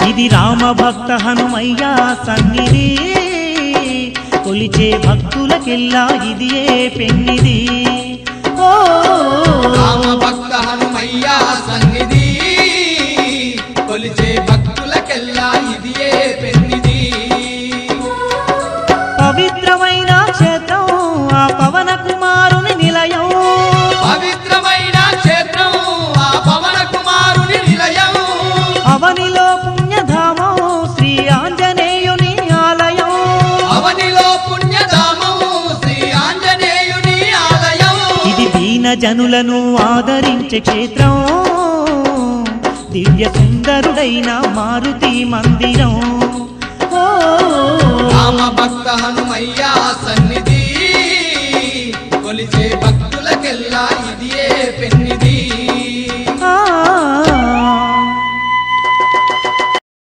ఇది రామ భక్త హనుమయ్య సన్నిధి కొలిచే భక్తులకెల్లా ఇదియే పెన్నిది ఓ రామ భక్త హనుమయ్య సన్నిధి కొలిచే భక్తులకెల్లా ఇదియే పెన్నిది పవిత్రమైన క్షేత్రం ఆ పవన కుమారుని నిలయం పవిత్రమైన క్షేత్రం ఆ పవన కుమారుని నిలయం అవనిలో పుణ్యధామం శ్రీ ఆంజనేయుని ఆలయం అవనిలో పుణ్యధామం శ్రీ ఆంజనేయుని ఆలయం ఇది దీన జనులను ఆదరించే క్షేత్రం దివ్య సుందరుడైన మారుతి మందిరం ఓ రామ భక్త హనుమయ్య సన్నిధి కొలిచే భక్తులకెల్లా